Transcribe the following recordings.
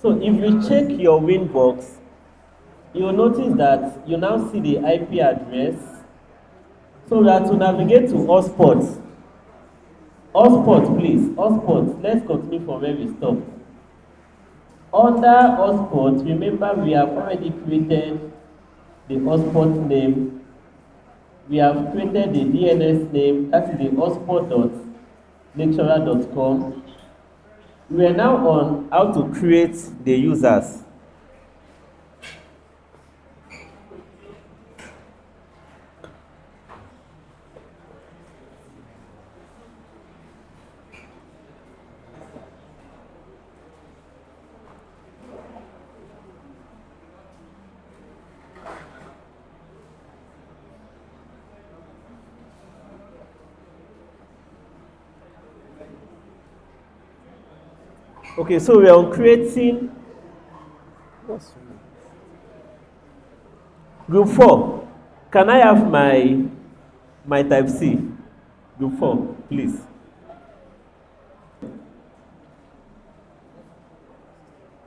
So if you check your Winbox, you'll notice that you now see the IP address. So that to navigate to hotspot, hotspot please, hotspot, let's continue from where we stopped. Under hotspot, remember we have already created the hotspot name. We have created the DNS name, that is the hotspot.lecturer.com. We are now on how to create the users. Okay, so we are creating group 4. Can I have my type C? Group 4, please.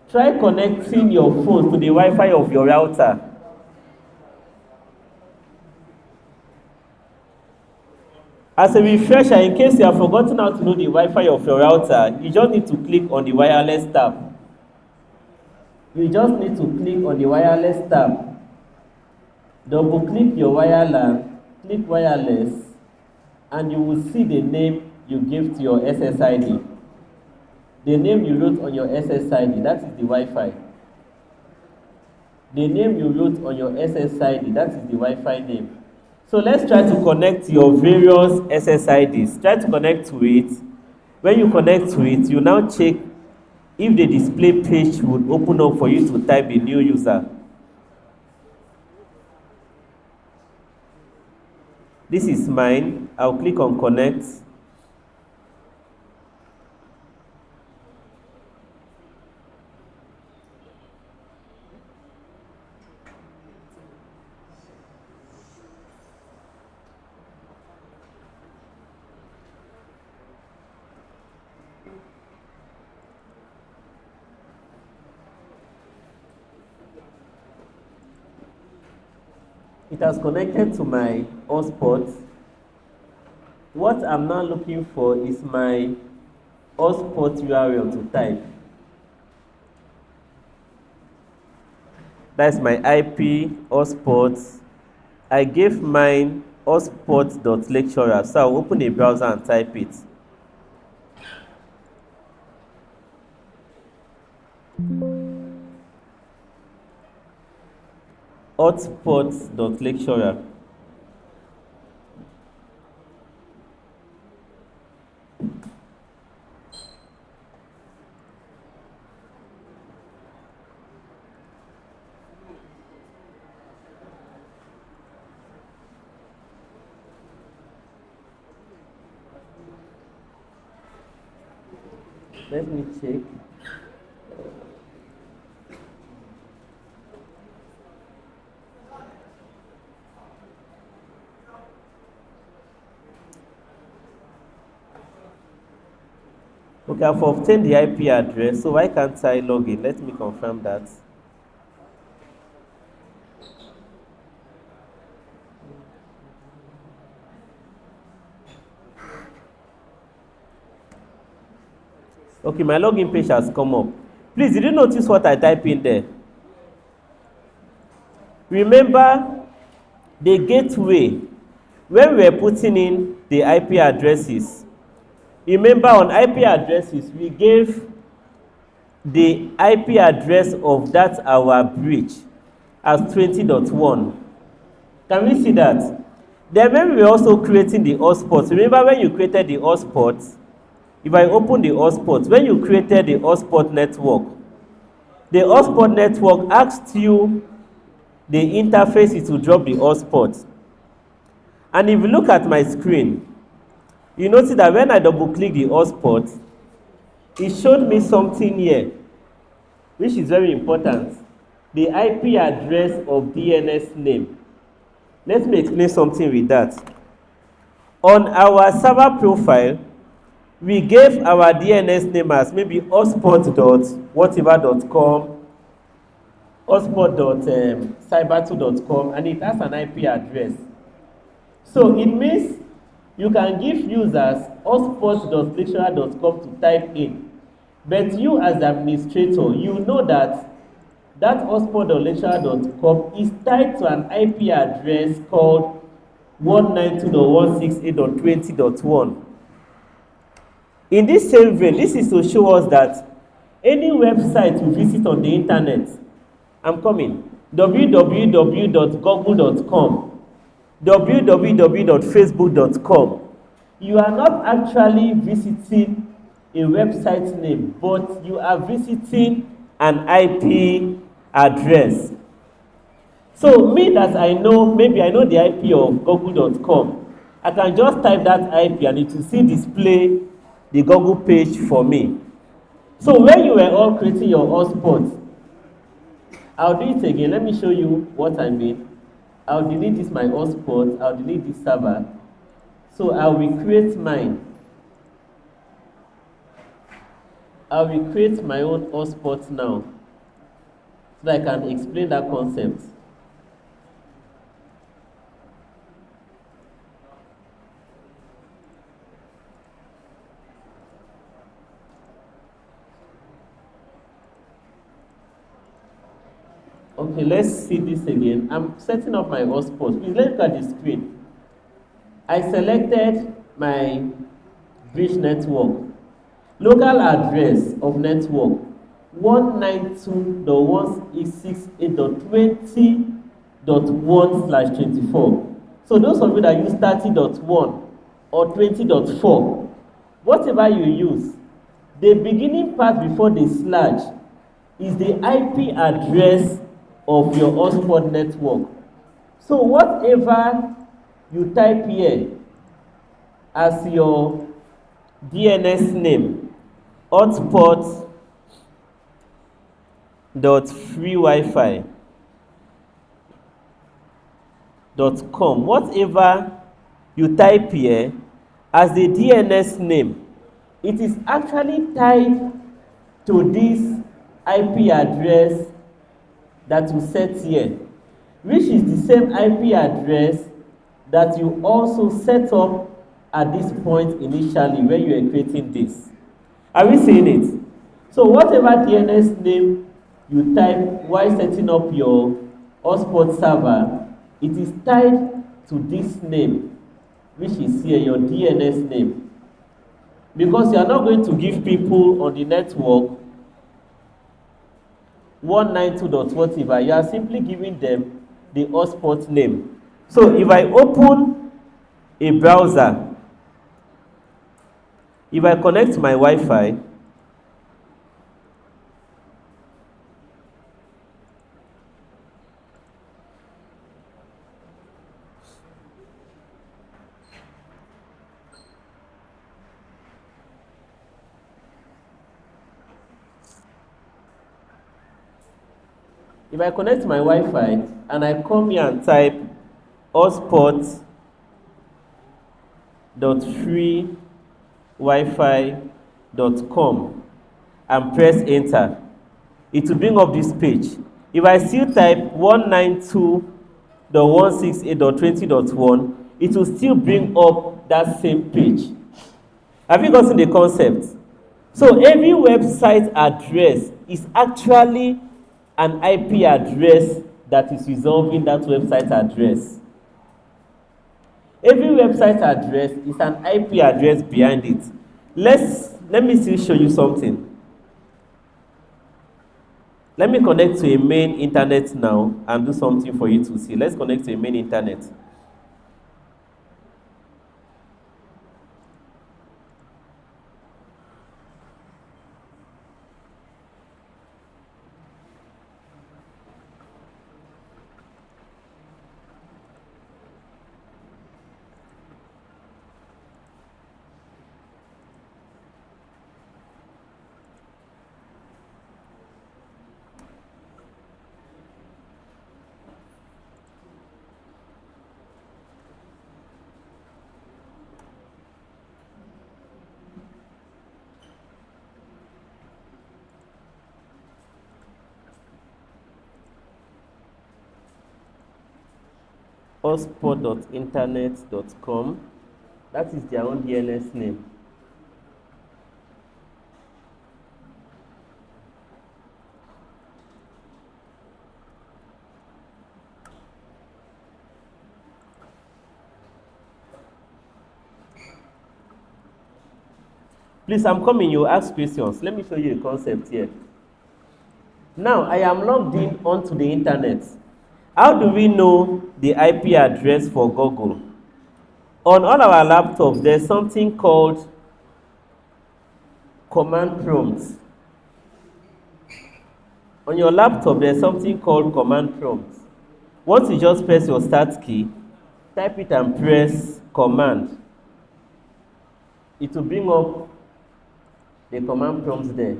Try connecting your phone to the Wi-Fi of your router. As a refresher, in case you have forgotten how to know the Wi-Fi of your router, you just need to click on the wireless tab. You just need to click on the wireless tab. Double click your wireline, click wireless, and you will see the name you gave to your SSID. The name you wrote on your SSID, that is the Wi-Fi. The name you wrote on your SSID, that is the Wi-Fi name. So let's try to connect your various SSIDs. Try to connect to it. When you connect to it, you now check if the display page would open up for you to type a new user. This is mine. I'll click on connect. It has connected to my hotspot. What I'm now looking for is my hotspot URL to type. That's my IP hotspot. I gave mine hotspot.lecturer, so I'll open a browser and type it. Hotspot.lecturer. Let me check. Okay, I've obtained the IP address, so why can't I log in? Let me confirm that. Okay, my login page has come up. Please, did you notice what I type in there? Remember the gateway, when we were putting in the IP addresses. Remember on IP addresses, we gave the IP address of that our bridge as 20.1. Can we see that? Then when we were also creating the hotspot, remember when you created the hotspot, if I open the hotspot, when you created the hotspot network, the hotspot network asked you the interface it will drop the hotspot. And if you look at my screen, you notice that when I double click the hotspot, it showed me something here, which is very important. The IP address of DNS name. Let me explain something with that. On our server profile, we gave our DNS name as maybe hotspot.whatever.com, hotspot.cyber2.com, and it has an IP address. So it means you can give users hotspot.lecturer.com to type in, but you as the administrator, you know that hotspot.lecturer.com is tied to an IP address called 192.168.20.1. In this same vein, this is to show us that any website you visit on the internet, I'm coming, www.google.com, www.facebook.com, you are not actually visiting a website name, but you are visiting an IP address. So me that I know, maybe I know the IP of google.com, I can just type that IP and it will still display the Google page for me. So when you were all creating your hotspot, I'll do it again. Let me show you what I mean. I'll delete this my hotspot, I'll delete this server. So I will create mine. I will create my own hotspot now so that I can explain that concept. Okay, let's see this again. I'm setting up my hotspot. Please let's look at the screen. I selected my bridge network. Local address of network 192.168.20.1/24. So those of you that use 30.1 or 20.4, whatever you use, the beginning part before the slash is the IP address of your hotspot network. So whatever you type here as your DNS name, hotspot.freewifi.com, whatever you type here as the DNS name, it is actually tied to this IP address that you set here, which is the same IP address that you also set up at this point initially when you are creating this. Are we seeing it? So whatever DNS name you type while setting up your hotspot server, it is tied to this name, which is here, your DNS name. Because you are not going to give people on the network 192.whatever, you are simply giving them the hotspot name. So if I open a browser, if I connect my Wi-Fi, if I connect my Wi-Fi and I come here and type hotspot.freewifi.com and press enter, it will bring up this page. If I still type 192.168.20.1, it will still bring up that same page. Have you gotten the concept? So every website address is actually an IP address that is resolving that website address. Every website address is an IP address behind it. Let me still show you something. Let me connect to a main internet now and do something for you to see. Let's connect to a main internet. hotspot.internet.com. That is their own DNS name. Please, I'm coming. You ask questions. Let me show you a concept here. Now, I am logged in onto the internet. How do we know the IP address for Google? On all our laptops, there's something called command prompt. On your laptop, there's something called command prompt. Once you just press your start key, type it and press command. It will bring up the command prompt there.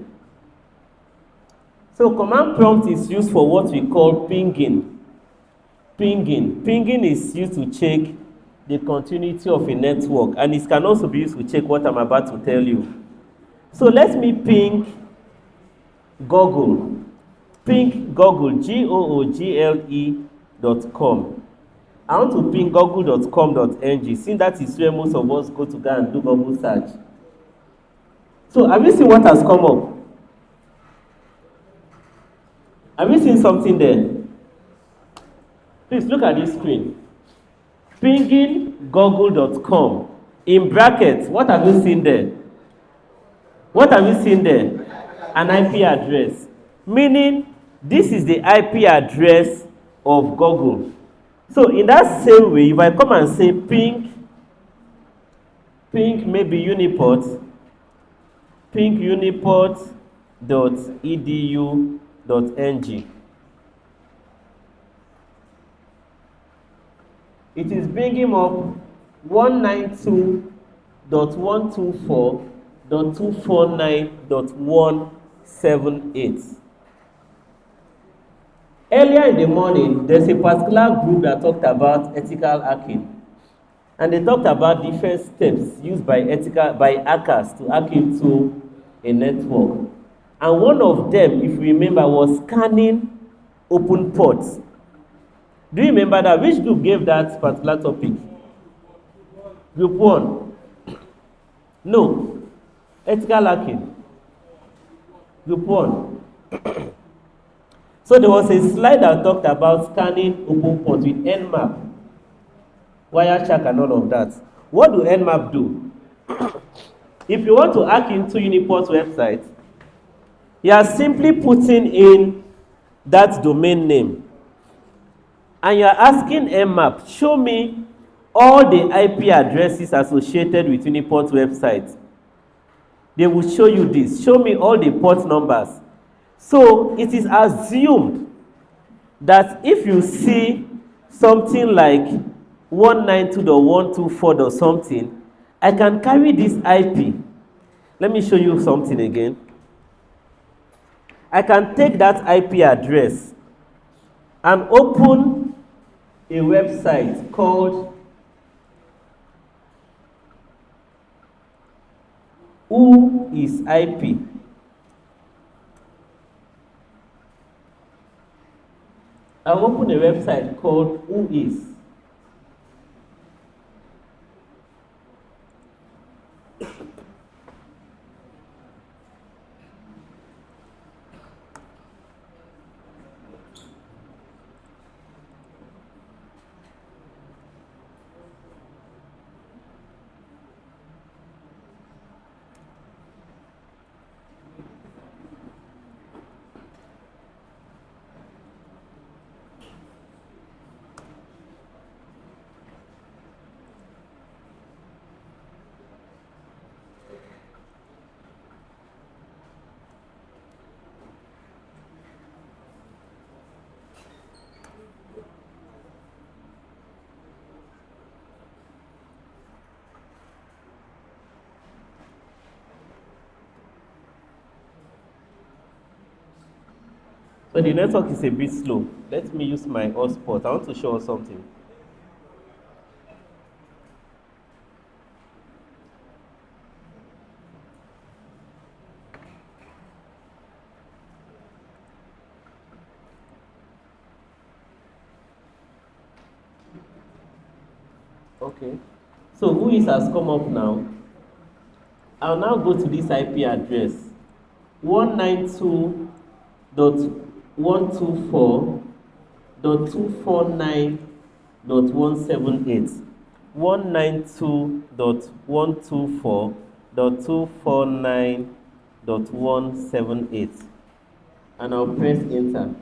So command prompt is used for what we call pinging. Pinging is used to check the continuity of a network, and it can also be used to check what I'm about to tell you. So let me ping Google. Ping Google, google.com. I want to ping google.com.ng, since that is where most of us go to go and do Google search. So have you seen what has come up? Have you seen something there? Please look at this screen. Pinging google.com. In brackets, what have you seen there? What have you seen there? An IP address. Meaning, this is the IP address of Google. So in that same way, if I come and say ping maybe Uniport, ping uniport.edu.ng. It is bringing up 192.124.249.178. Earlier in the morning, there's a particular group that talked about ethical hacking. And they talked about different steps used by hackers to hack into a network. And one of them, if you remember, was scanning open ports. Do you remember that? Which group gave that particular topic? Group 1. No. Ethical hacking. Group 1. So there was a slide that talked about scanning open ports with Nmap, Wireshark and all of that. What do Nmap do? If you want to hack into Uniport's website, you are simply putting in that domain name. And you are asking Nmap, show me all the IP addresses associated with Uniport's website. They will show you this. Show me all the port numbers. So it is assumed that if you see something like 192.124 something, I can carry this IP. Let me show you something again. I can take that IP address and open a website called Who is IP? I'll open a website called Who is. But the network is a bit slow. Let me use my hotspot. I want to show us something. Okay. So who is has come up now? I'll now go to this IP address 192.124.249.178. 192.124.249.178. And I'll press enter.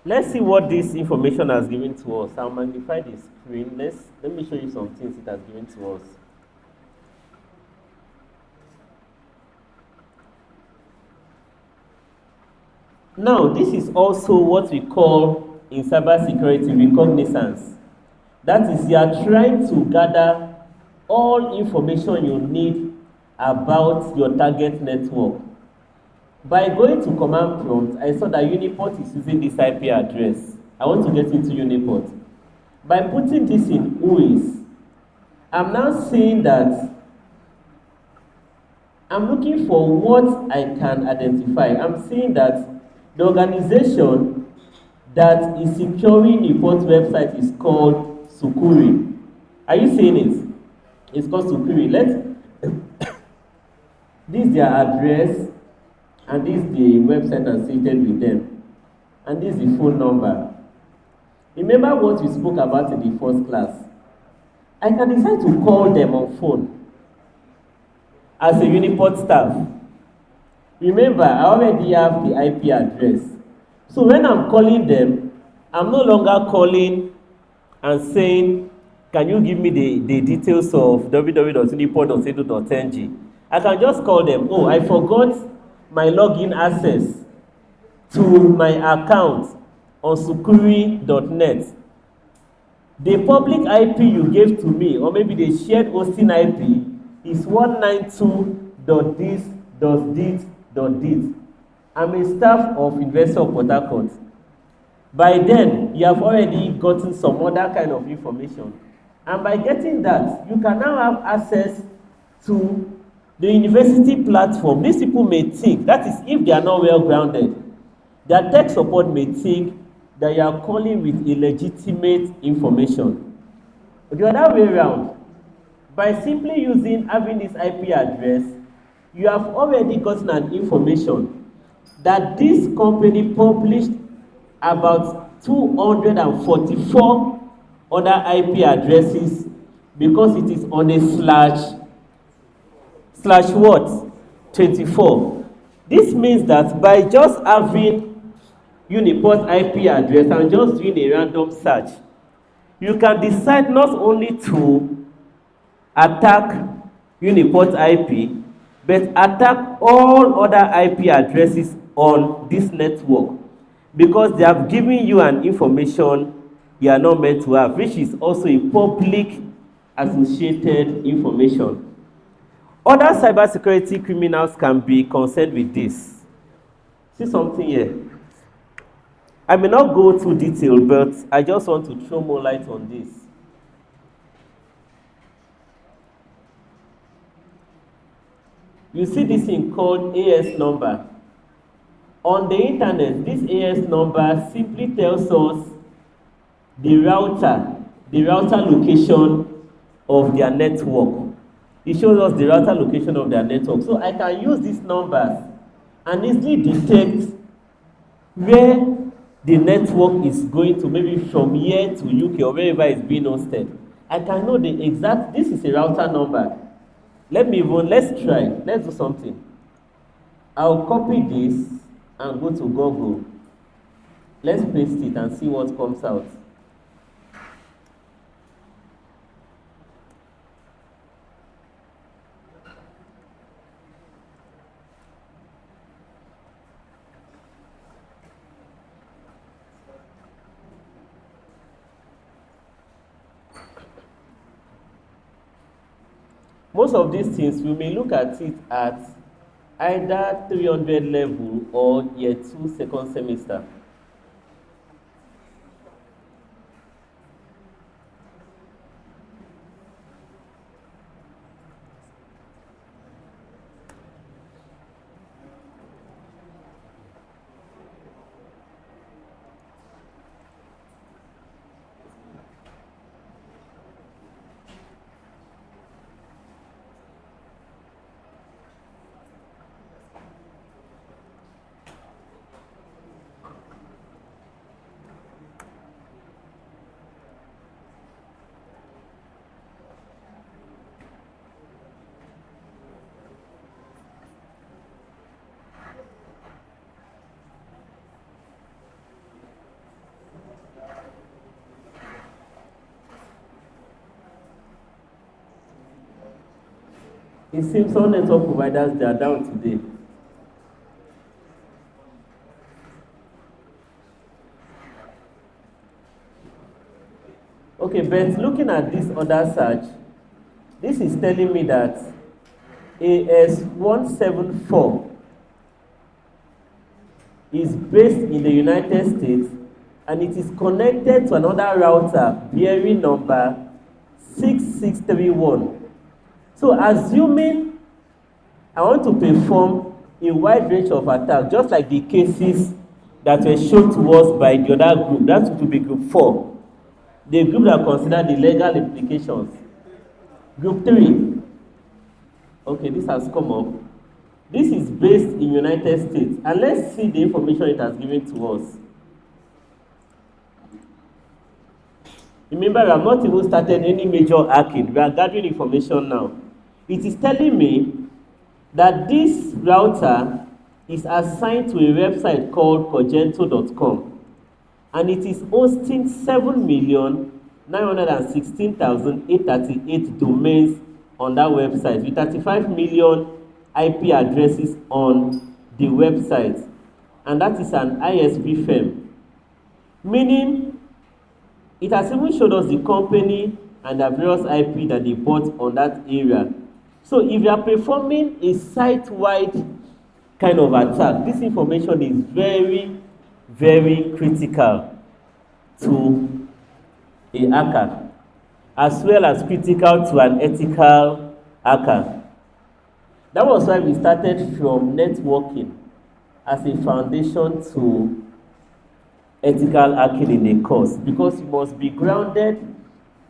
Let's see what this information has given to us. I'll magnify the screen. Let me show you some things it has given to us. Now, this is also what we call in cybersecurity reconnaissance. That is, you are trying to gather all information you need about your target network. By going to command prompt, I saw that Uniport is using this IP address. I want to get into Uniport. By putting this in WHOIS, I'm now seeing that I'm looking for what I can identify. I'm seeing that the organization that is securing Uniport's website is called Sukuri. Are you seeing it? It's called Sukuri. This is their address. And this is the website associated with them. And this is the phone number. Remember what we spoke about in the first class. I can decide to call them on phone as a Uniport staff. Remember, I already have the IP address. So when I'm calling them, I'm no longer calling and saying, can you give me the details of www.uniport.edu.ng? I can just call them, oh, I forgot my login access to my account on sukuri.net. The public IP you gave to me, or maybe the shared hosting IP, is 192.this.this.this. I'm a staff of Investor of Port Harcourt. By then, you have already gotten some other kind of information. And by getting that, you can now have access to the university platform. These people may think, that is if they are not well grounded, their tech support may think that you are calling with illegitimate information. But the other way around, by simply having this IP address, you have already gotten an information that this company published about 244 other IP addresses because it is on a slash what? 24. This means that by just having Uniport IP address and just doing a random search, you can decide not only to attack Uniport IP, but attack all other IP addresses on this network because they have given you an information you are not meant to have, which is also a public associated information. Other cybersecurity criminals can be concerned with this. See something here. I may not go too detailed, but I just want to throw more light on this. You see this thing called AS number. On the internet, this AS number simply tells us the router location of their network. It shows us the router location of their network. So I can use these numbers and easily detect where the network is going to, maybe from here to UK or wherever it's being hosted. I can know the exact, this is a router number. Let's try. Let's do something. I'll copy this and go to Google. Let's paste it and see what comes out. Most of these things, we may look at it at either 300 level or year 2 second semester. It seems some network providers, they are down today. Okay, but looking at this other search, this is telling me that AS174 is based in the United States and it is connected to another router bearing number 6631. So assuming I want to perform a wide range of attacks, just like the cases that were shown to us by the other group, that would be group 4, the group that considered the legal implications. Group 3, okay, this has come up. This is based in United States, and let's see the information it has given to us. Remember, we have not even started any major hacking. We are gathering information now. It is telling me that this router is assigned to a website called cogento.com, and it is hosting 7,916,838 domains on that website with 35 million IP addresses on the website, and that is an ISP firm, meaning it has even showed us the company and the various IP that they bought on that area. So if you are performing a site-wide kind of attack, this information is very, very critical to a hacker, as well as critical to an ethical hacker. That was why we started from networking as a foundation to ethical hacking in a course, because you must be grounded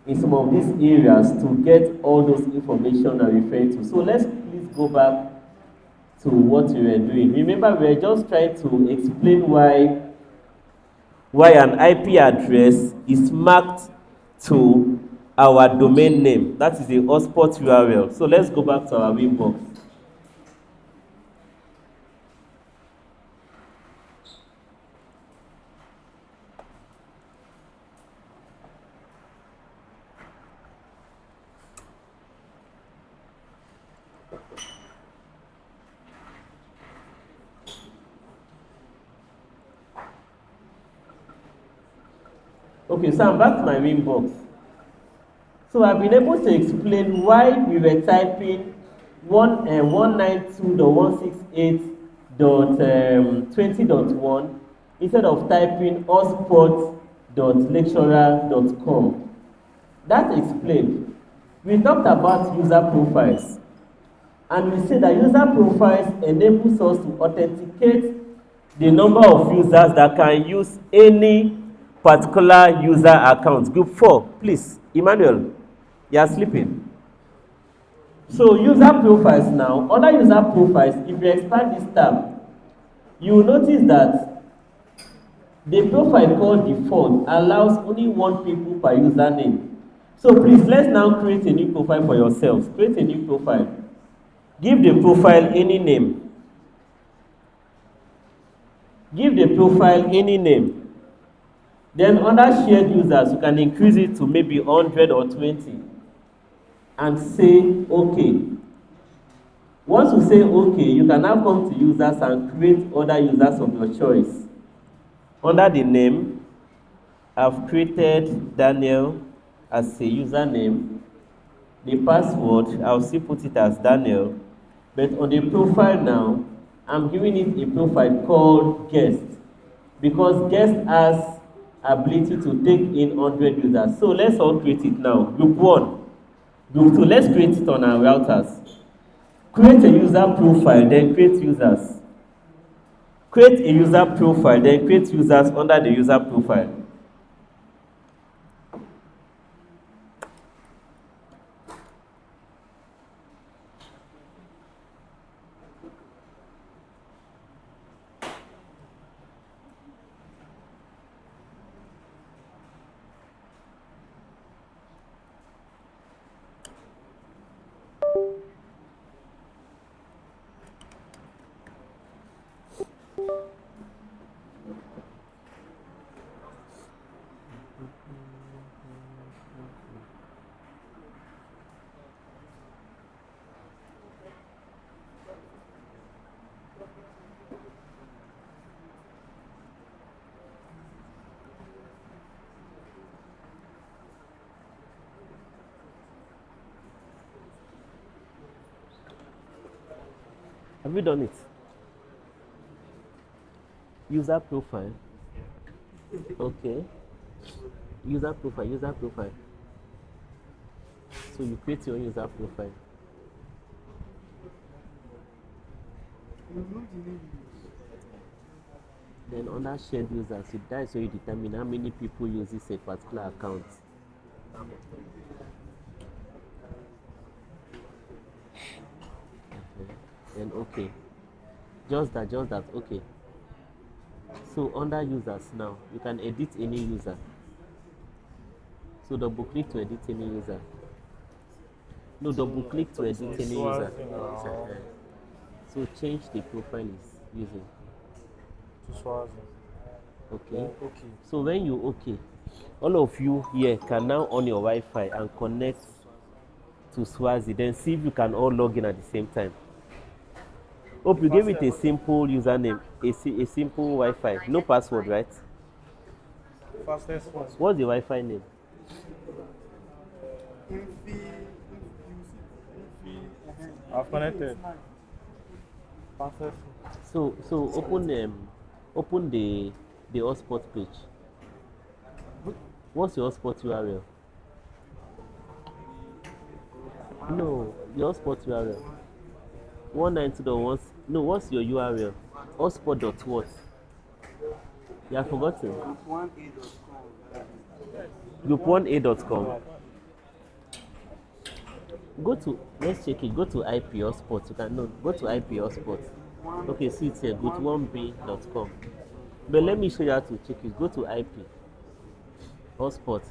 in some of these areas to get all those information I'm referring to. So let's please go back to what we were doing. Remember, we were just trying to explain why an IP address is marked to our domain name. That is the hotspot URL. So let's go back to our winbox. Okay, so I'm back to my winbox. So I've been able to explain why we were typing 192.168.20.1 instead of typing hotspot.lecturer.com. That explained. We talked about user profiles, and we said that user profiles enables us to authenticate the number of users that can use any particular user account. Group 4, please, Emmanuel, you are sleeping. So user profiles now, other user profiles, if you expand this tab, you will notice that the profile called default allows only 1 people per username. So please, let's now create a new profile for yourselves. Create a new profile. Give the profile any name. Give the profile any name. Then under shared users, you can increase it to maybe 100 or 20 and say OK. Once you say OK, you can now come to users and create other users of your choice. Under the name, I've created Daniel as a username. The password, I'll still put it as Daniel. But on the profile now, I'm giving it a profile called guest because guest has ability to take in 100 users. So let's all create it now. Group 1. Group 2, let's create it on our routers. Create a user profile, then create users. Create a user profile, then create users under the user profile. Have you done it? User profile. Okay. User profile, user profile. So you create your own user profile. Then under shared users, that's where you determine how many people uses a particular account. Then okay. Just that, okay. So under users now, you can edit any user. So double click to edit any user. No, double click to edit any user. So change the profile is using. To Swazi. Okay. Okay. So when you okay, all of you here can now on your Wi-Fi and connect to Swazi. Then see if you can all log in at the same time. Hope you gave it a simple username, a simple Wi-Fi, no password, right? Fastest one. What's the Wi-Fi name? I've connected. Fastest. So open the hotspot page. What's your hotspot URL? No, your hotspot URL. 192.1. No, what's your URL? Hotspot dot what? You have forgotten. Group1a.com. Go to, let's check it. Go to IP hotspot. You can, no, go to IP hotspot. Okay, see it's here. Group1b.com. But let me show you how to check it. Go to IP hotspot.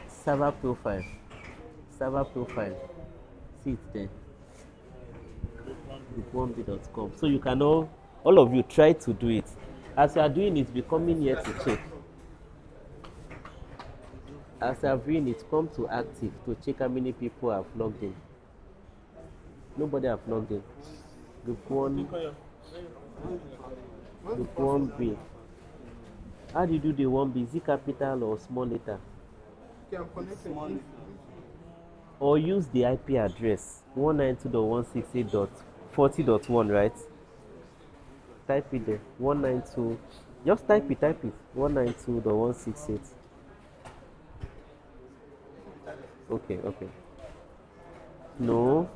Server profile. See it there. Group1b.com. So you can all of you try to do it. As you are doing it, be coming here to check. As you are doing it, come to active to check how many people have logged in. Nobody have logged in. Group 1B. How do you do the 1B? Is it capital or small letter? Or use the IP address 192.168.40.1, right? Type it there. 192. Just type it. 192.168. Okay. No.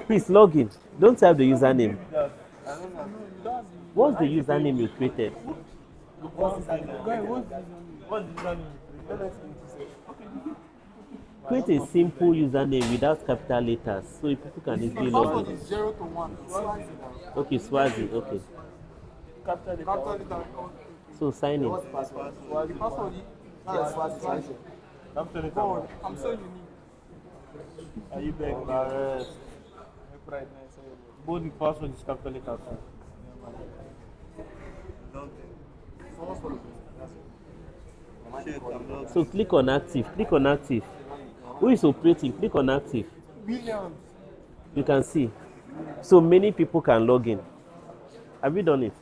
Please log in. Don't type the username. What's the username you created? Create a simple username without capital letters so people can The easily log password in. is 0 to 1. Swazi now. Okay, Swazi. Okay. Capital letter. Capital letter. So sign in. The password is Swazi. Capital letter. God, I'm so unique. Are you begging? Embarrassed. Both the password is capital letter too. So click on active. Click on active. Who is operating? Click on active. Williams. You can see. So many people can log in. Have you done it?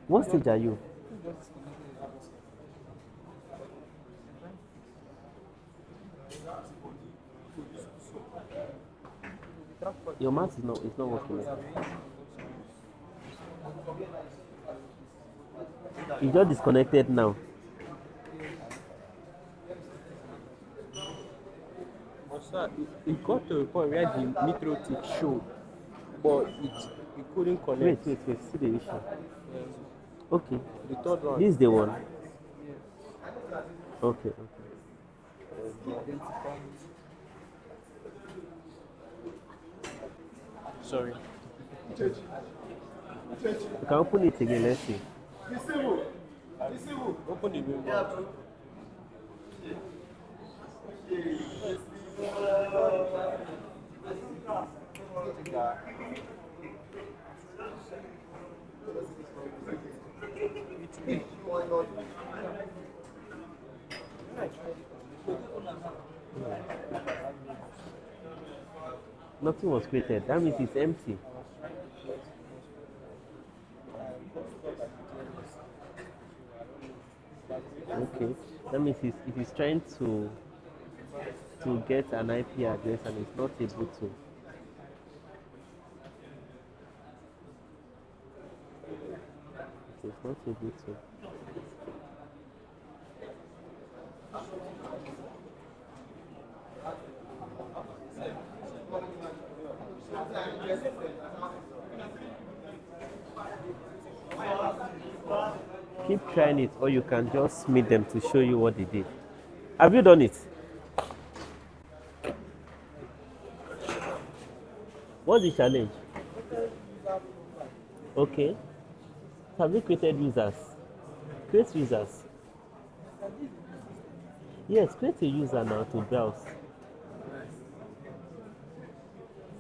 What stage are you? Your mouse is not working. You just disconnected now. But sir, it got to a point where the metro tick showed, but it couldn't Wait, connect. wait. See the issue. Okay. The third one. This is the one. Okay. Sorry. You can open it again. Let's see. Open the window. Nothing was created. That means it's empty. Okay. That means it is trying to get an IP address and it's not able to. It's not able to. Keep trying it, or you can just meet them to show you what they did. Have you done it? What's the challenge? Okay. Have you created users? Create users. Yes, create a user now to browse.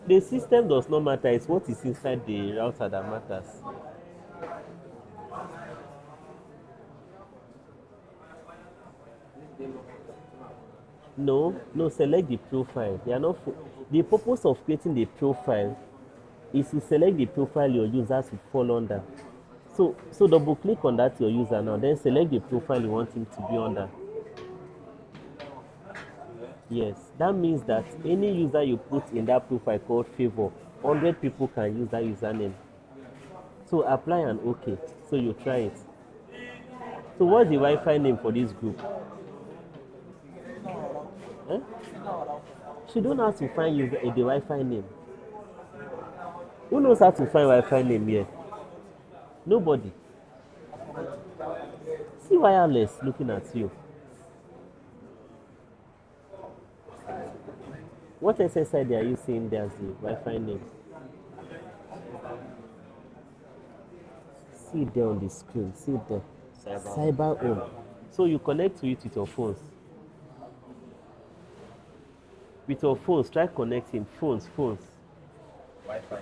The system does not matter, it's what is inside the router that matters. No, select the profile. They are not the purpose of creating the profile is to select the profile your users will fall under. So double click on that your user now, then select the profile you want him to be under. Yes, that means that any user you put in that profile called favor, 100 people can use that username. So apply and OK. So you try it. So what's the Wi-Fi name for this group? Eh? She don't know how to find the Wi-Fi name. Who knows how to find Wi-Fi name here? Nobody. See wireless looking at you. What SSID are you seeing there as the Wi-Fi name? See it there on the screen. See it there. Cyber Home. So you connect to it with your phones. With your phones, try connecting. Phones. Wi-Fi.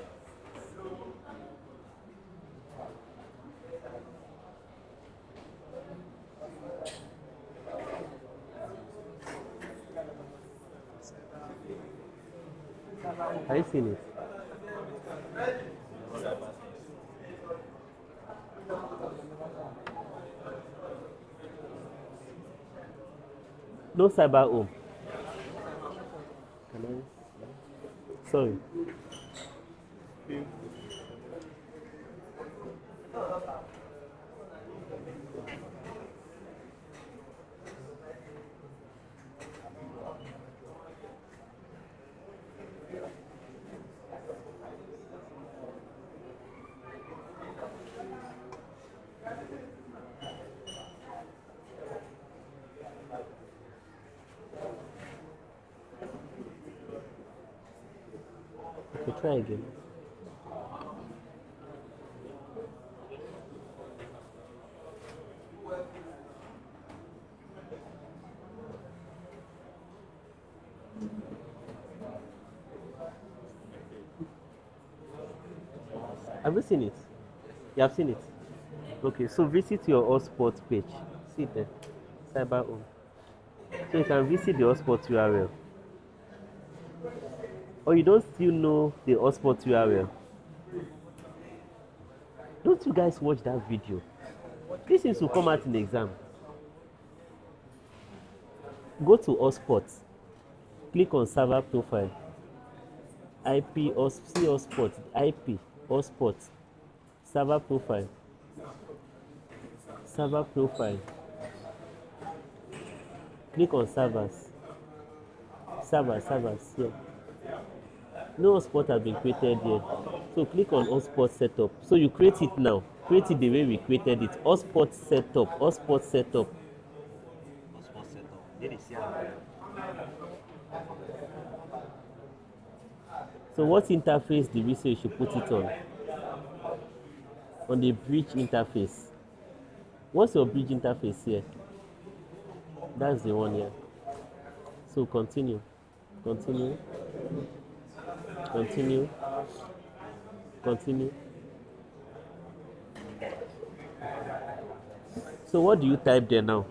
Are you seeing it? No Cyber Home. Can I? Sorry. Okay, try again. Have you seen it? You have seen it? Okay, so visit your hotspot page. See there, cyber home. So you can visit the hotspot URL. Or you don't still know the hotspot URL. Don't you guys watch that video? This is to come out in the exam. Go to hotspot. Click on server profile. IP or see hotspot. IP hotspot. Server profile. Server profile. Click on servers. Servers here. No hotspot has been created yet. So click on hotspot setup. So you create it now. Create it the way we created it. Hotspot setup. Hotspot setup. Hotspot setup. There is here. So what interface did we say you should put it on? On the bridge interface. What's your bridge interface here? That's the one here. So continue. Continue. Continue. Continue. So what do you type there now?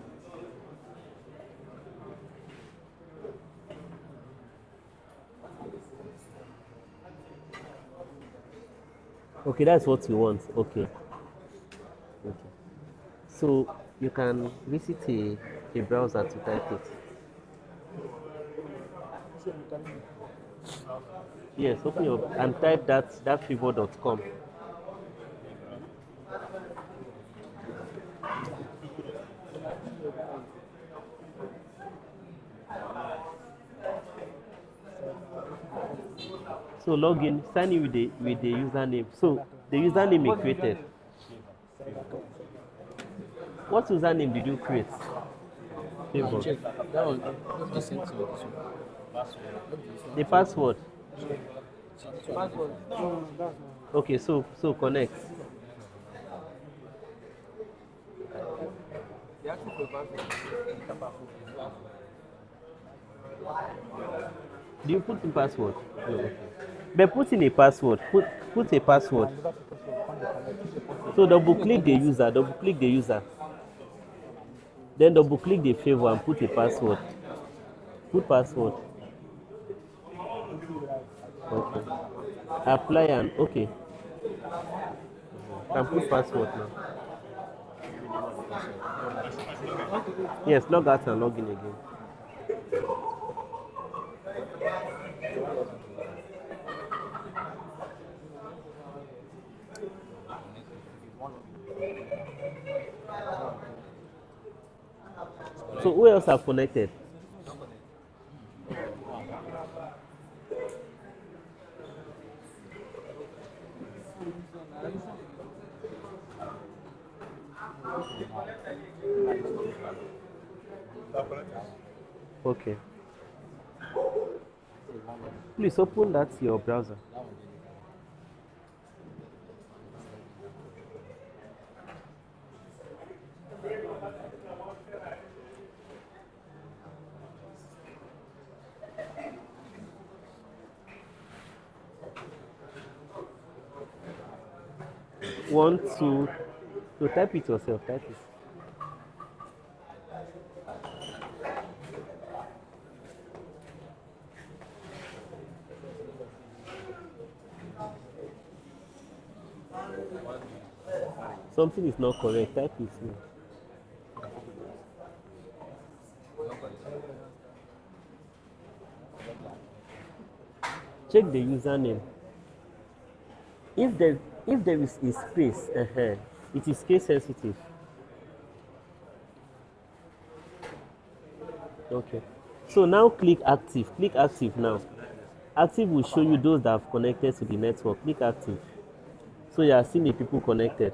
Okay, that's what you want. Okay. Okay. So you can visit a browser to type it. Yes, open your and type that favor.com. So log in, sign in with the username. So the username you created. What username did you create? Favor. Check. That one, what they sent to you, this one. The password. Password. No, that's not. Okay, so connect. They ask you for a password. Do you put in password? No. Okay. But put in a password. Put a password. So double click the user. Double click the user. Then double click the favor and put a password. Put password. Okay. Apply and okay. Can put password now. Yes, log out and log in again. So who else have connected? Okay. Please open that your browser. Want to type it yourself, type it. Something is not correct, type it here. Check the username. If there is a space, it is case sensitive. Okay. So now click active. Click active now. Active will show you those that have connected to the network. Click active. So you are seeing the people connected.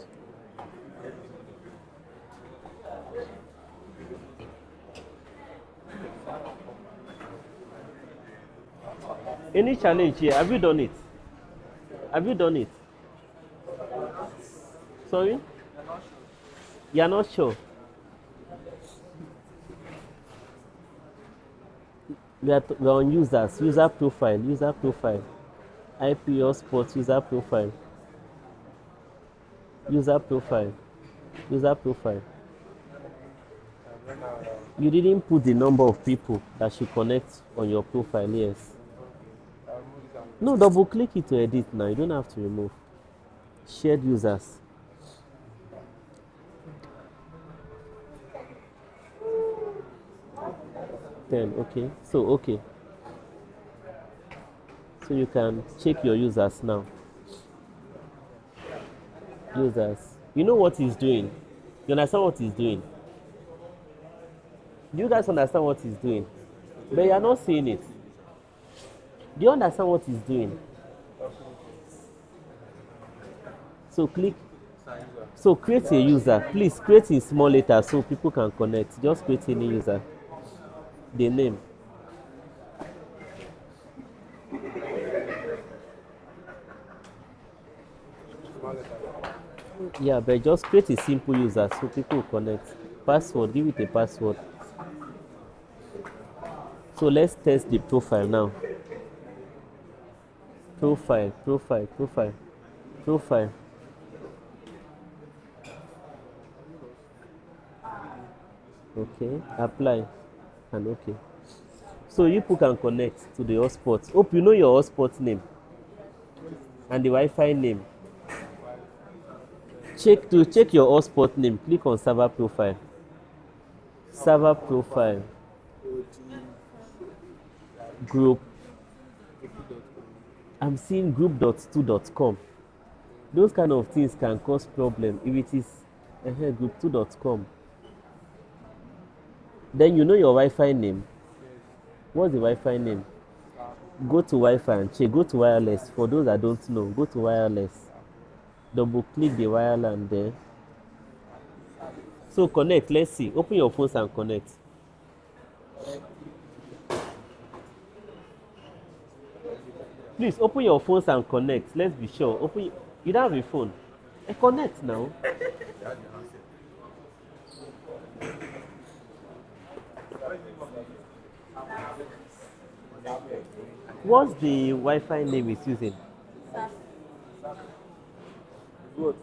Any challenge here? Have you done it? Have you done it? Sorry? You're not sure? We are on users, user profile, IP hotspot, user profile, user profile, user profile. You didn't put the number of people that should connect on your profile, yes. No, double click it to edit now. You don't have to remove. Shared users. Then okay. Okay. So you can check your users now. Users. You know what he's doing? You understand what he's doing? Do you guys understand what he's doing? But you are not seeing it. Do you understand what he's doing? So click. So create a user. Please create in small letters so people can connect. Just create any user. The name. Yeah, but just create a simple user so people will connect. Password, give it a password. So let's test the profile now. Profile. Okay, apply and okay. So you people can connect to the hotspot. Hope you know your hotspot name and the Wi-Fi name. Check your hotspot name. Click on server profile. Server profile. Group. I'm seeing group.2.com. Those kind of things can cause problem if it is group2.com. Then you know your Wi-Fi name. What's the Wi-Fi name? Go to Wi-Fi and check. Go to wireless. For those that don't know, go to wireless. Double click the wireless there. So connect. Let's see. Open your phones and connect. Please open your phones and connect. Let's be sure. Open. You don't have a phone. Connect now. What's the Wi-Fi name it's using? Good.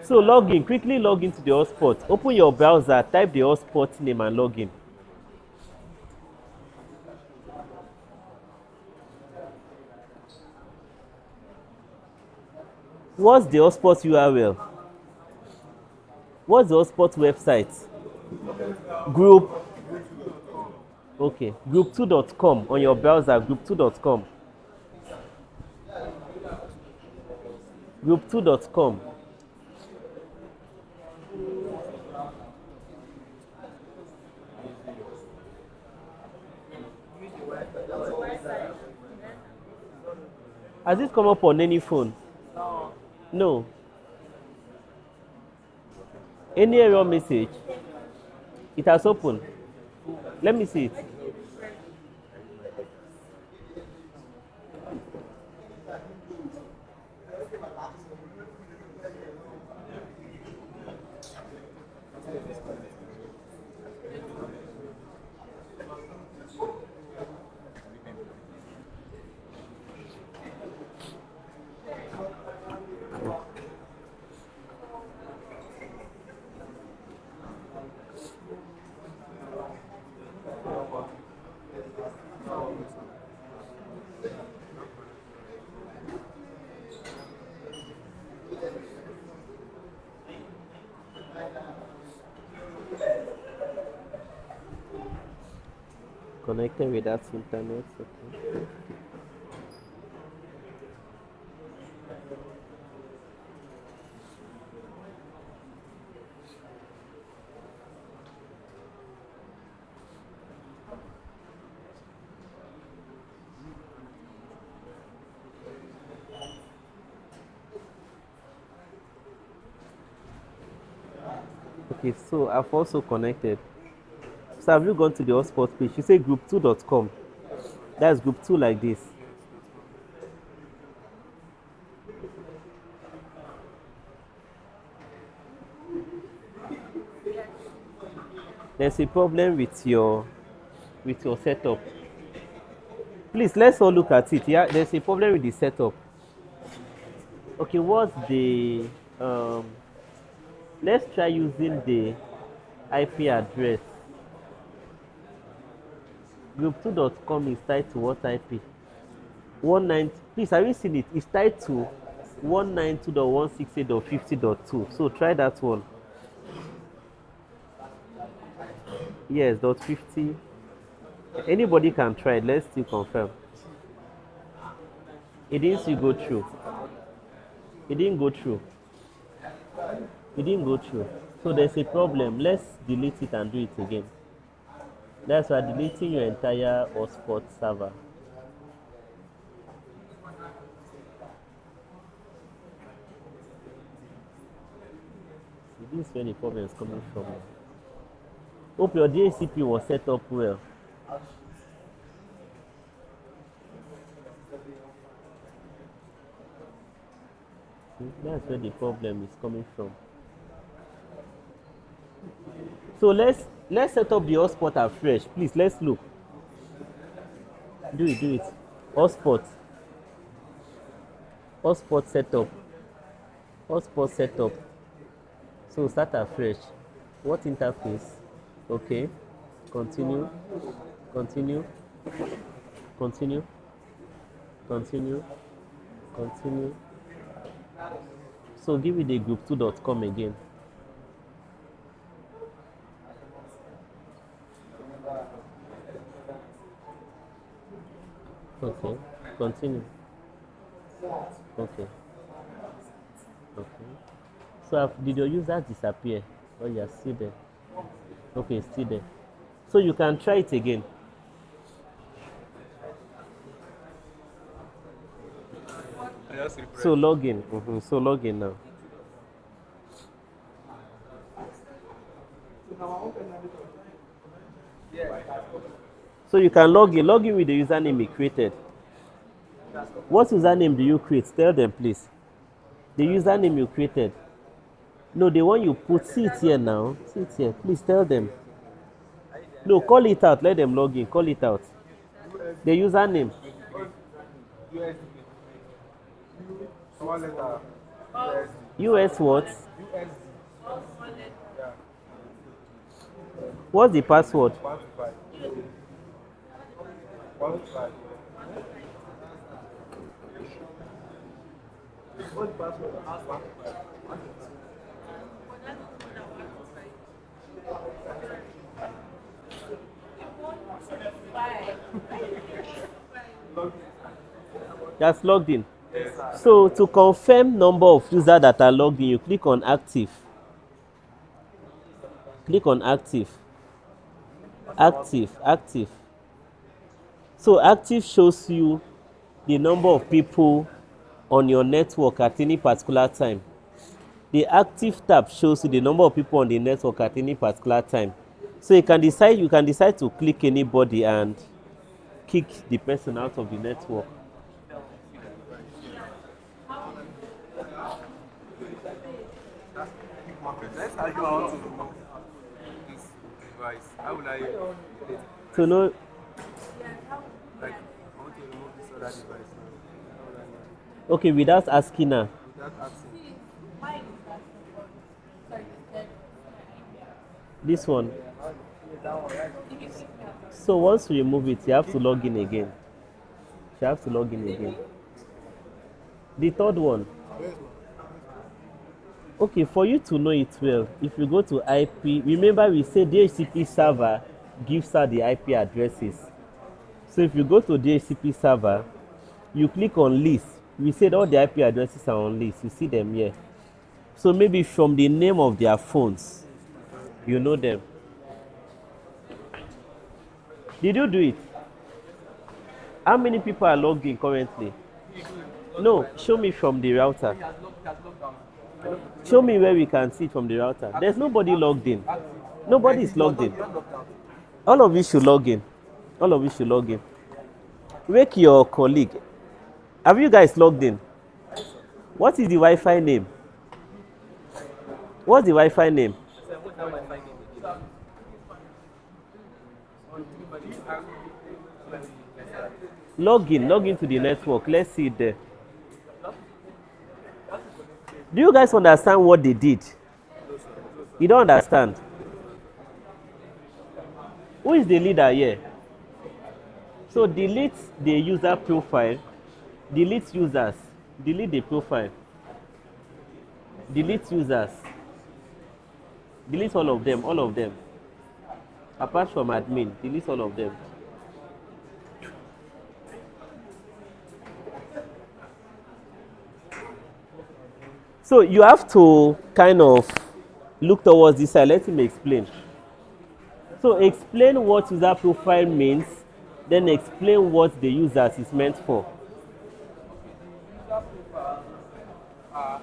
So log in. Quickly log into the hotspot. Open your browser. Type the hotspot name and log in. What's the hotspot URL? What's the hotspot website? Group. Okay, group2.com on your browser, group2.com. Group2.com. Has it come up on any phone? No. Any error message? It has opened. Let me see it. Connected with that internet. Okay. Okay, so I've also connected. So have you gone to the hotspot page? You say group2.com. That's group 2 like this. There's a problem with your setup. Please, let's all look at it. Yeah, there's a problem with the setup. Okay, what's the let's try using the IP address. Group2.com is tied to what IP? 19. Please, have you seen it? It's tied to 192.168.50.2. So try that one. Yes, dot 50. Anybody can try it. Let's still confirm. It didn't still go through. It didn't go through. It didn't go through. So there's a problem. Let's delete it and do it again. That's why deleting your entire hotspot server. See, this is where the problem is coming from. Hope your DHCP was set up well. See, that's where the problem is coming from. So let's set up the hotspot afresh. Please, let's look. Do it. Hotspot setup. Hotspot setup. So start afresh. What interface? Okay. Continue. So give it the group2.com again. Okay. Continue. Okay. So did your user disappear? Oh, you're still there. Okay, still there. So you can try it again. So log in. So log in now. So you can log in with the username you created. What username do you create? Tell them, please. The username you created. No, the one you put. See it here now. See it here. Please tell them. No, call it out. Let them log in. Call it out. The username. US what? What's the password? That's logged in. So to confirm number of users that are logged in, you click on active. Click on active. Active. So active shows you the number of people on your network at any particular time. The active tab shows you the number of people on the network at any particular time. So you can decide to click anybody and kick the person out of the network. Let's argue how to remove this device. How will I So no, like I want to remove this other device now. okay, without asking her. Without asking. This one. So once you remove it, you have to log in again. You have to log in again. The third one. Okay, for you to know it well, if you go to IP, remember we said DHCP server gives out the IP addresses. So if you go to DHCP server, you click on list. We said all the IP addresses are on list. You see them here. So maybe from the name of their phones, you know them. Did you do it? How many people are logged in currently? No, show me from the router. Show me where we can see it from the router. There's nobody logged in. Nobody is logged in. All of you should log in. All of you should log in. Wake your colleague. Have you guys logged in? What is the Wi-Fi name? What's the Wi-Fi name? Log in to the network. Let's see it there. Do you guys understand what they did? You don't understand. Who is the leader here? So delete the user profile, delete users, delete the profile, delete users, delete all of them. Apart from admin, delete all of them. So you have to kind of look towards this side. Let me explain. So explain what user profile means, then explain what the users is meant for. User profile are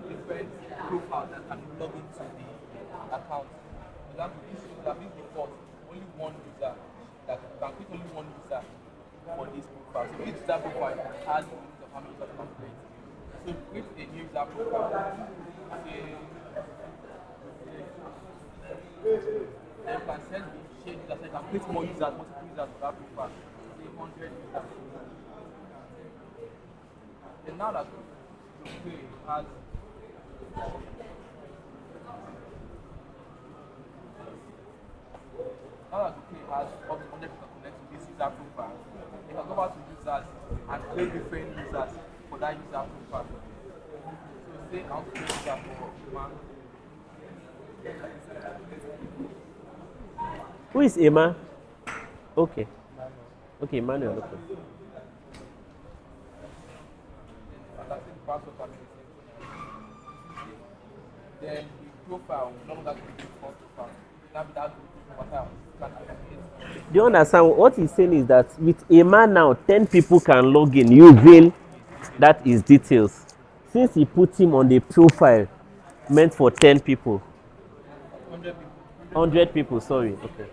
different profiles that can log into the account. For example, this user, this default, only one user that can click only one user for this profile. So each user profile has a limit of how many users can create. So create a new user profile. Then you can set the shade user, so you can create more users, multiple users for that profile. Say 100 users. And now that the has up to 100 people connect to this user profile, they can go back to users and create different users for that user profile. So say I want to create user for man. Who is Emma? Okay. Okay, Emmanuel. Okay. That's the password can be the same. Then the profile will no longer be the default profile. Now be that profile can Do you understand? What he's saying is that with Emma now, 10 people can log in using that is details. Since he put him on the profile meant for 10 people. 100 people. 100 people, sorry. Okay.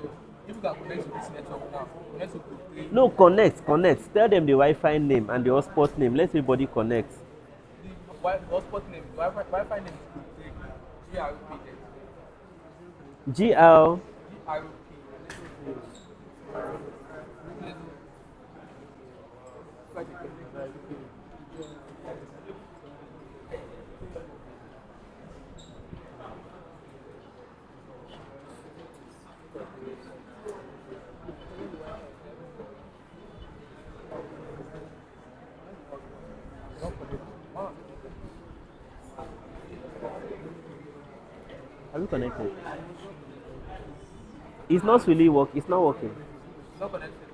So if you can connect to this network now, network will create No, connect. Tell them the Wi-Fi name and the hotspot name. Let everybody connect. the hotspot name, the Wi-Fi name is group 3, GRP then. GR. GRP. Are we connected? It's not really working. It's not working. Not connected.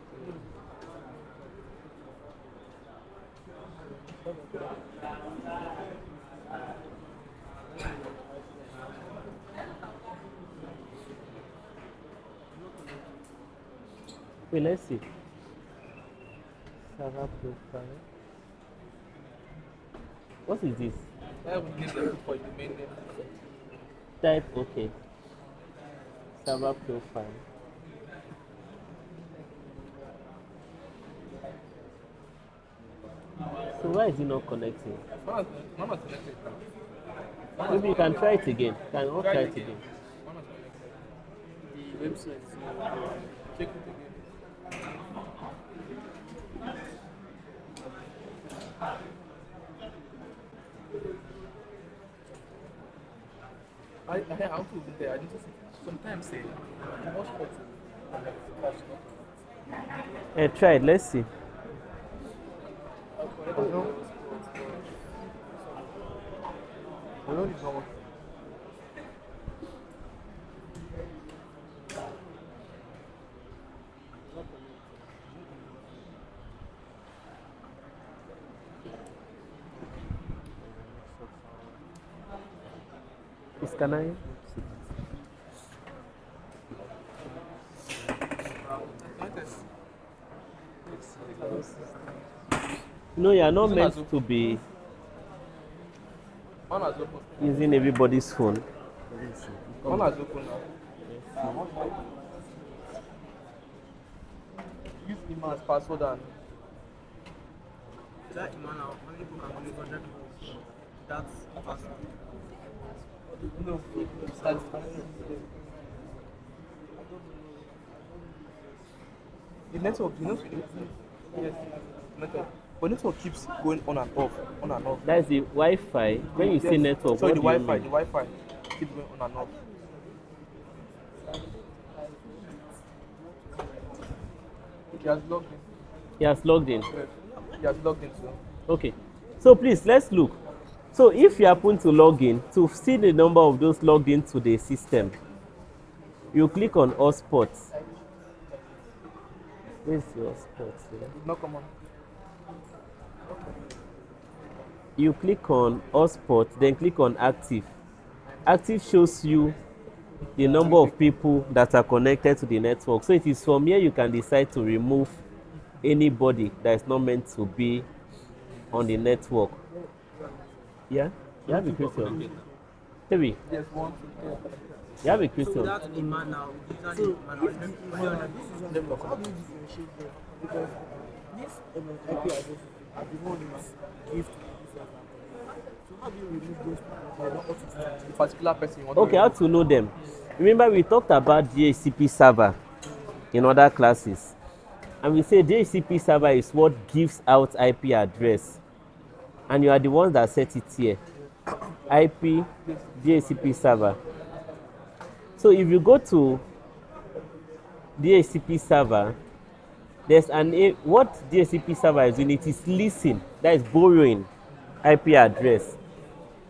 Wait, let's see. Server profile. What is this? That will give them for the main name. Type OK. Server profile. So why is it not connecting? Mama's connected now. Maybe you can try it again. Can you try it again? Mama's connected. The website is check it again. I also been there. I noticed sometimes say most sports Try it. Let's see. Can I? No, you are not meant to be One has opened. using everybody's phone. One has opened now. Use email as password and That man now, only people can connect 100 people. That's fast. no. That's the network, yes, network. But network keeps going on and off, on and off. That's the Wi-Fi. When you say Yes. network, Sorry, what the do you Wi-Fi, mean? the Wi-Fi keeps going on and off. He has logged in. He has logged in. Yes. He has logged in too. Okay. So please, let's look. So if you happen to log in, to see the number of those logged into the system, you click on hotspots. Where's your hotspots here? It's not common. You click on hotspot, then click on active. Active shows you the number of people that are connected to the network. So it is from here you can decide to remove anybody that is not meant to be on the network. Yeah? You have a question? Maybe. Yes, 1, 2, 3. You have a So question? without a man now, username and How do you differentiate them? Because these IP addresses are the ones that give to the users. So how do you remove those people that are not authentic? The particular person you want Okay, to how to know them? Remember we talked about DHCP server in other classes. And we say DHCP server is what gives out IP address. And you are the ones that set it here. IP DHCP server. So if you go to DHCP server, there's what DHCP server is doing, it is leasing, that is borrowing IP address.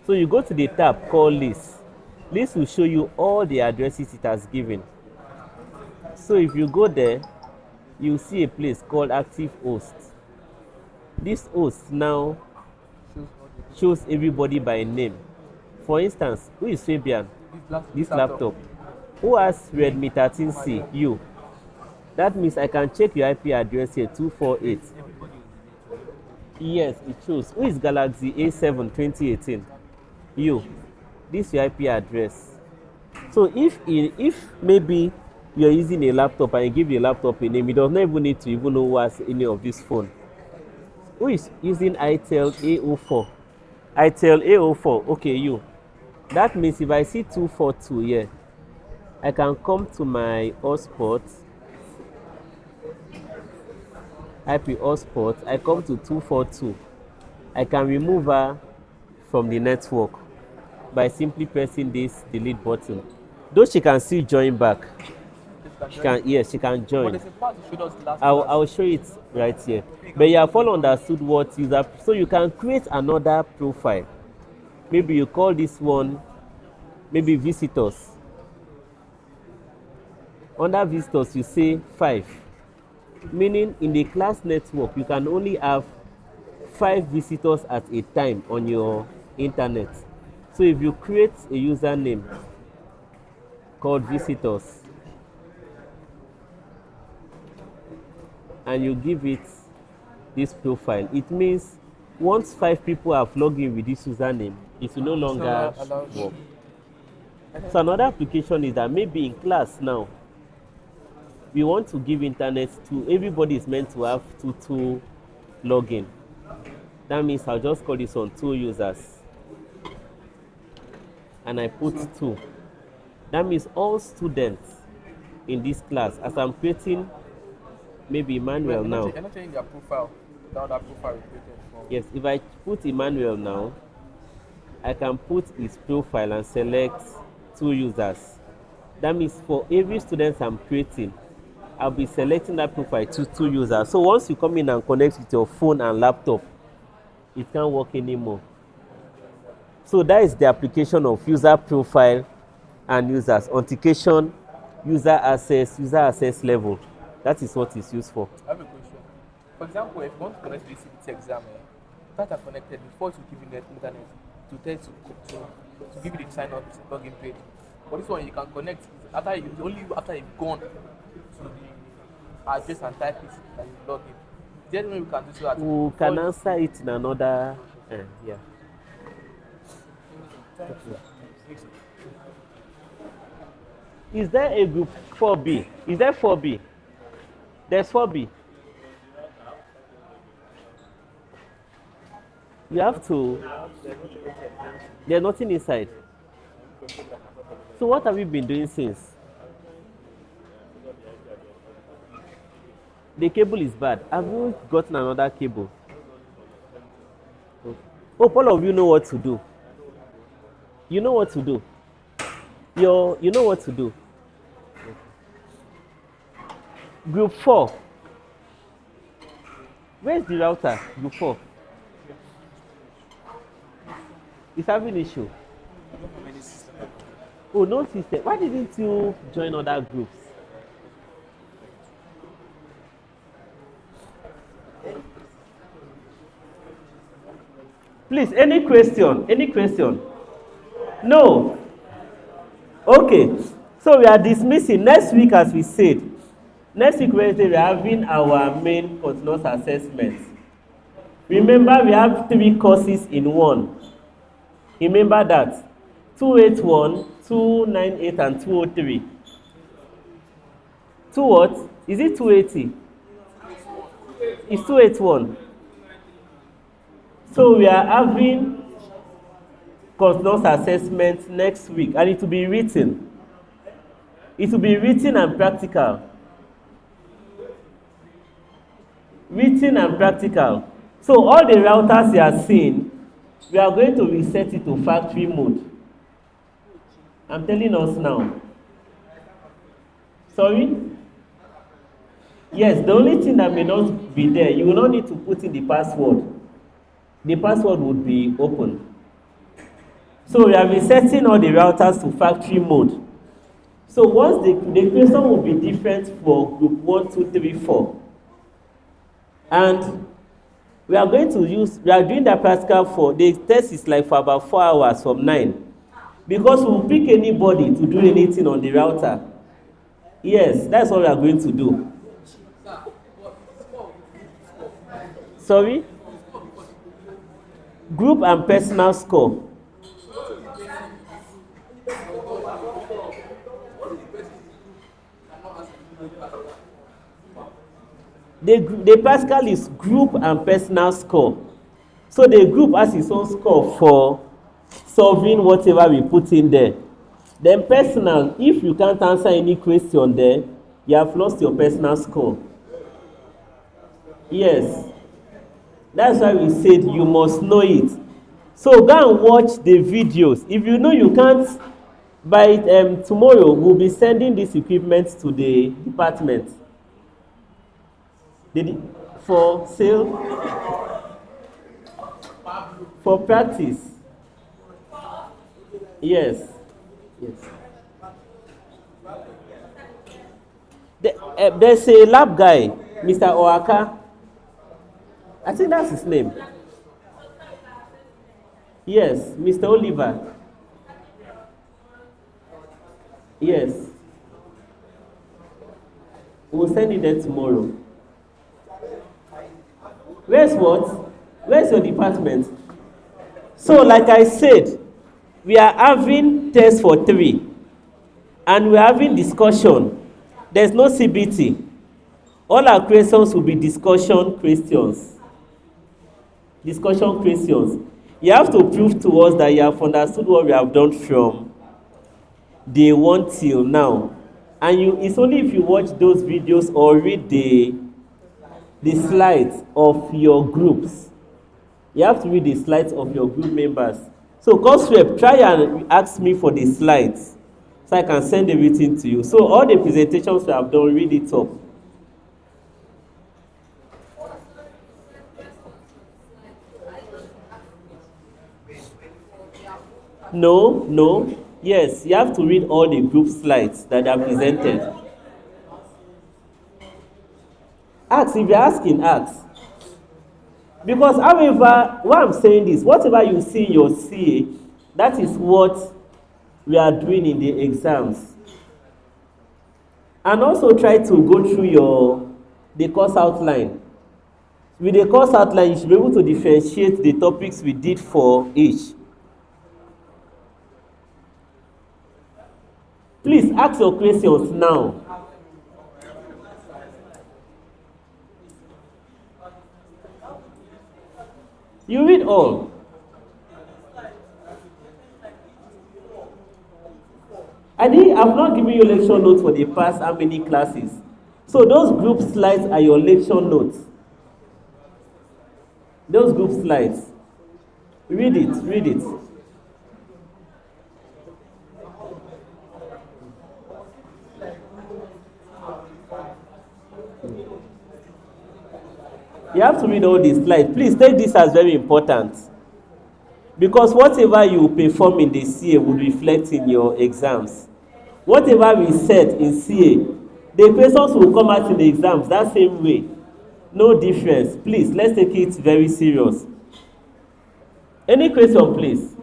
So you go to the tab called list. List will show you all the addresses it has given. So if you go there, you see a place called active host. This host now shows everybody by name. For instance, who is Fabian? This laptop. Who has Redmi 13C? You. That means I can check your IP address here, 248. Yes, it shows. Who is Galaxy A7 2018? You. This is your IP address. So if maybe you're using a laptop and you give your laptop a name, you does not even need to even know who has any of this phone. Who is using ITEL A04? ITEL A04, okay, you. That means if I see 242 here, I can come to my hotspot, IP hotspot, I come to 242. I can remove her from the network by simply pressing this delete button. Though she can still join back. She can, yes, she can But join. there's a part you showed us last I class. will show it right here. But you have all understood what user. So you can create another profile. Maybe you call this one, maybe visitors. Under visitors, you say 5. Meaning in the class network, you can only have 5 visitors at a time on your internet. So if you create a username called visitors and you give it this profile, it means once 5 people have logged in with this username, it will no longer allowed. work. So another application is that maybe in class now, we want to give internet to everybody is meant to have two login. That means I'll just call this on 2 users. And I put 2. That means all students in this class, as I'm creating maybe Emmanuel now. You're not changing their profile. That profile we created for. Yes, if I put Emmanuel now, I can put his profile and select 2 users. That means for every student I'm creating, I'll be selecting that profile to 2 users. So once you come in and connect with your phone and laptop, it can't work anymore. So that is the application of user profile and users. Authentication, user access level. That is what it's used for. I have a question. For example, if you want to connect to the CBT exam, that are connected before to give you the internet to tell to give you the sign up login page. For this one, you can connect only after you've gone to the address and type it and you log in. Is there any way we can do so that We can answer it in another. Yeah. Is there a group 4B? Is there 4B? There's 4B. You have to. There's nothing inside. So what have you been doing since? The cable is bad. Have you gotten another cable? Oh, all of you know what to do. You know what to do. You know what to do. Group 4. Where's the router? Group 4. It's having issue. Oh, no system. Why didn't you join other groups? Please, any question? Any question? No. Okay. So we are dismissing next week, as we said. Next week, Wednesday, we are having our main continuous assessment. Remember, we have 3 courses in one. Remember that. 281, 298, and 203. 2 what? Is it 280? It's 281. So we are having continuous assessment next week, and it will be written. It will be written and practical. Written and practical. So all the routers you are seeing, we are going to reset it to factory mode. I'm telling us now. Sorry? Yes, the only thing that may not be there, you will not need to put in the password. The password would be open. So we are resetting all the routers to factory mode. So once the question will be different for group 1, 2, 3, 4. And we are doing the practical for, the test is like for about 4 hours from 9. Because we'll pick anybody to do anything on the router. Yes, that's what we are going to do. Sorry? Group and personal score. The Pascal is group and personal score. So the group has its own score for solving whatever we put in there. Then personal, if you can't answer any question there, you have lost your personal score. Yes. That's why we said you must know it. So go and watch the videos. If you know you can't, by tomorrow, we'll be sending this equipment to the department. For sale, for practice. Yes. There's a lab guy, Mr. Oaka. I think that's his name. Yes, Mr. Oliver. Yes. We'll send it there tomorrow. Where's what? Where's your department? So, like I said, we are having tests for 3. And we're having discussion. There's no CBT. All our questions will be discussion questions. Discussion questions. You have to prove to us that you have understood what we have done from day 1 till now. And it's only if you watch those videos or read the slides of your groups. You have to read the slides of your group members. So, Cosweb, try and ask me for the slides so I can send everything to you. So, all the presentations we have done, read it up. No. Yes, you have to read all the group slides that are presented. Ask, if you're asking, ask. Because, however, what I'm saying is, whatever you see in your CA, that is what we are doing in the exams. And also try to go through the course outline. With the course outline, you should be able to differentiate the topics we did for each. Please ask your questions now. You read all. I've not given you lecture notes for the past how many classes. So those group slides are your lecture notes. Those group slides. Read it, read it. You have to read all these slides. Please take this as very important. Because whatever you perform in the CA will reflect in your exams. Whatever we set in CA, the questions will come out in the exams that same way. No difference. Please, let's take it very serious. Any question, please?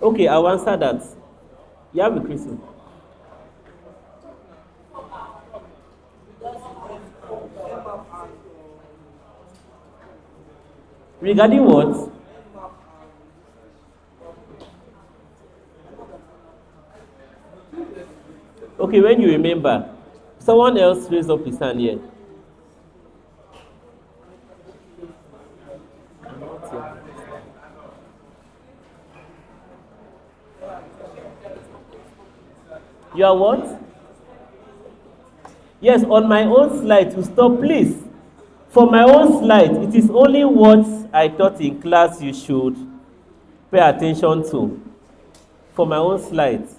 Okay, I'll answer that. You have a question? Regarding what? Okay, when you remember. Someone else raise up his hand here. You are what? Yes, on my own slide to stop, please. For my own slide, it is only what I taught in class you should pay attention to. For my own slides.